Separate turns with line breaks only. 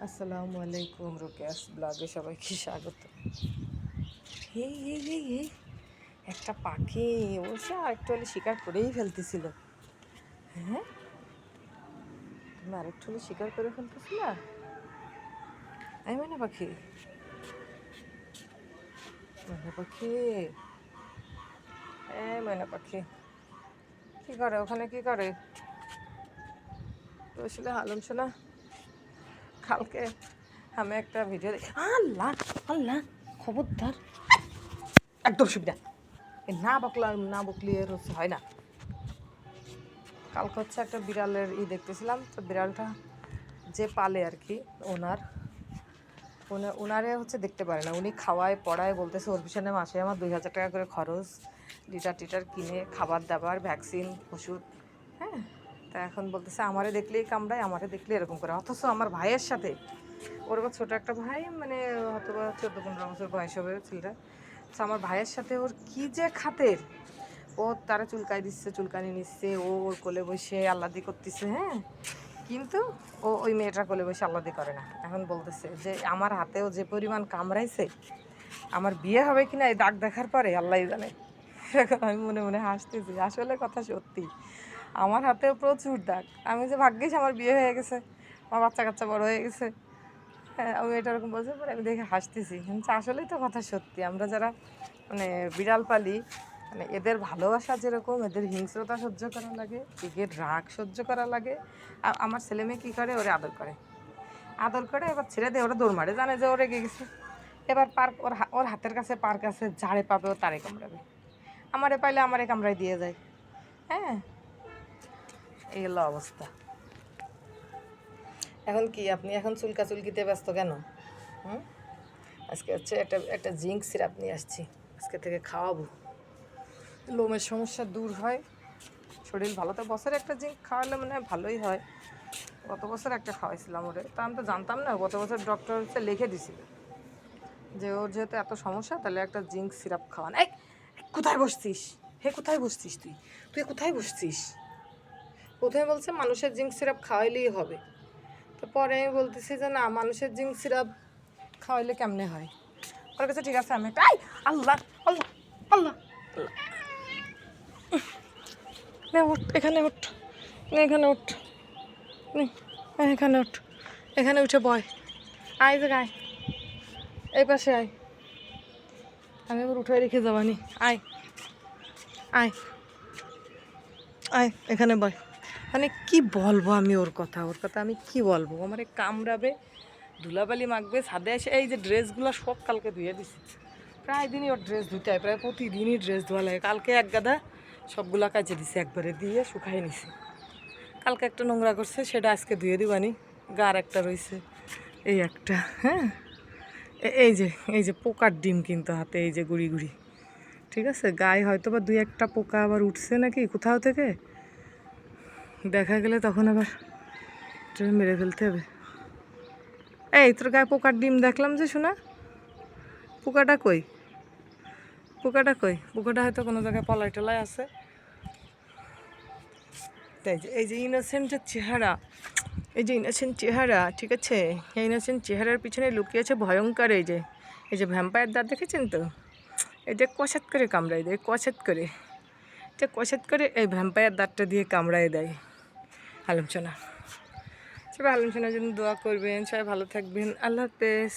আসসালামু আলাইকুম, রোকেয়াস ব্লগে সবাইকে স্বাগত। এই এই এই এই একটা পাখি অবশ্য আরেকটু হলে শিকার করেই ফেলতেছিল। হ্যাঁ, তুমি আরেকটু হলে শিকার করে ফেলতেছিল। এই ময়না পাখি, ময়না পাখি, এই ময়না পাখি কী করে ওখানে, কী করে? তো আসলে আলম শোনা, কালকে আমি একটা ভিডিও দেখি। আল্লাহ আল্লাহ, খবরদার, একদম সুবিধা না বকলা, না বকলি এর হয় না। কালকে হচ্ছে একটা বিড়ালের দেখতেছিলাম, তো বিড়ালটা যে পালে আর কি, ওনারে হচ্ছে দেখতে পারে না, উনি খাওয়ায় পড়ায়, বলতেছে ওর পিছনে মাসে আমার 2000 টাকা করে খরচ, লিটার টিটার কিনে খাবার দাবার ভ্যাকসিন ওষুধ। হ্যাঁ, তা এখন বলতেছে আমারে দেখলেই কামড়ায়, আমারে দেখলে এরকম করে, অথচ আমার ভাইয়ের সাথে, ওর ছোটো একটা ভাই, মানে হয়তো 14-15 বছর বয়স হবে ছেলেটা। তো আমার ভাইয়ের সাথে ওর কি যে খাতের, ও তারা চুলকাই দিচ্ছে, চুলকানি নিচ্ছে, ও ওর কোলে বসে আল্লাদি করতেছে। হ্যাঁ, কিন্তু ও ওই মেয়েটার কোলে বসে আল্লাদি করে না। এখন বলতেছে যে আমার হাতেও যে পরিমাণ কামড়াইছে, আমার বিয়ে হবে কি না এই দাগ দেখার পরে আল্লাহ জানে। এখন আমি মনে মনে হাসতেছি, আসলে কথা সত্যি, আমার হাতেও প্রচুর দাগ। আমি যে ভাগ্যিস আমার বিয়ে হয়ে গেছে, আমার বাচ্চা কাচ্চা বড় হয়ে গেছে। হ্যাঁ, আমি এটা এরকম বলছি, পরে আমি দেখে হাসতেছি, কিন্তু আসলেই তো কথা সত্যি। আমরা যারা মানে বিড়াল পালি, মানে এদের ভালোবাসা যেরকম, এদের হিংস্রতা সহ্য করা লাগে, এদের রাগ সহ্য করা লাগে। আমার ছেলে মেয়ে কী করে, ওরে আদর করে, আদর করে এবার ছেড়ে দিয়ে ওরা দৌড় মারে, জানে যে ও রেগে গেছে। এবার পার্ক, ওর হাতের কাছে পার্ক আছে, যারে পাবে ও তারে কামড়াবে, আমারে পাইলে আমারে কামড়াই দিয়ে যায়। হ্যাঁ, এই হলো অবস্থা। এখন কি আপনি এখন চুলকাচুলকিতে ব্যস্ত কেন? হুম, আজকে হচ্ছে একটা জিঙ্ক সিরাপ নিয়ে আসছি, আজকে থেকে খাওয়াবো, লোমের সমস্যা দূর হয়, শরীর ভালো। তো বছরে একটা জিঙ্ক খাওয়ালে মানে ভালোই হয়। গত বছর একটা খাওয়াইছিলাম ওরে, তা আমি তো জানতাম না, গত বছর ডক্টর হচ্ছে লিখে দিছিল যে ওর যেহেতু এত সমস্যা, তাহলে একটা জিঙ্ক সিরাপ খাওয়ান। এই কোথায় বসছিস? হে কোথায় বসছিস তুই? তুই কোথায় বসছিস? প্রথমে বলছে মানুষের জিঙ্ক সিরাপ খাওয়াইলেই হবে, তো পরে আমি বলতেছি যে না, মানুষের জিঙ্ক সিরাপ খাওয়াইলে কেমনে হয়? ওর কাছে ঠিক আছে, আমি একটা আল্লাহ আল্লাহ আল্লাহ নে ওঠ, এখানে ওঠ, এখানে ওঠ, এখানে ওঠ, এখানে উঠে বয়, আয় যে আয়, এই পাশে আয়, আমি এবার উঠে রেখে যাবানি, আয় আয় আয়, এখানে বয়। মানে কি বলবো আমি ওর কথা, আমি কি বলবো? আমার কামড়াবে, ধুলাবালি মাখবে, ছাদে এসে এই যে ড্রেসগুলো সব কালকে ধুয়ে দিছি, প্রায় দিনই ওর ড্রেস ধুতে হয়, প্রায় প্রতিদিনই ড্রেস ধোয়া লাগে। কালকে এক গাদা সবগুলা কাচে দিছি, একবারে দিয়ে শুকাই নিছি। কালকে একটা নোংরা করছে, সেটা আজকে ধুয়ে দিবানি, গার একটা রয়েছে, এই একটা। হ্যাঁ, এই যে পোকার ডিম কিন্তু হাতে, এই যে গুড়ি গুড়ি, ঠিক আছে, গায়ে হয়তো বা 2-1টা পোকা আবার উঠছে নাকি কোথাও থেকে, দেখা গেলে তখন আবার মেরে ফেলতে হবে। এই তোর গায়ে পোকার ডিম দেখলাম যে, শোনা, পোকাটা কই? পোকাটা কই? পোকাটা হয়তো কোনো জায়গায় পলায় টলায় আছে। তাই যে এই যে ইনোসেন্টের চেহারা, এই যে ইনোসেন্ট চেহারা, ঠিক আছে, এই ইনোসেন্ট চেহারার পিছনে লুকিয়েছে ভয়ঙ্কর এই যে ভ্যাম্পায়ার দাঁত, দেখেছেন তো? এই যে কষাত করে কামড়ায় দেয়, কষাত করে, যে কষাত করে এই ভ্যাম্পায়ার দাঁতটা দিয়ে কামড়ায় দেয়। আলমচনা, সবাই আলমচনার জন্য দোয়া করবেন, সবাই ভালো থাকবেন, আল্লাহ হাফেজ।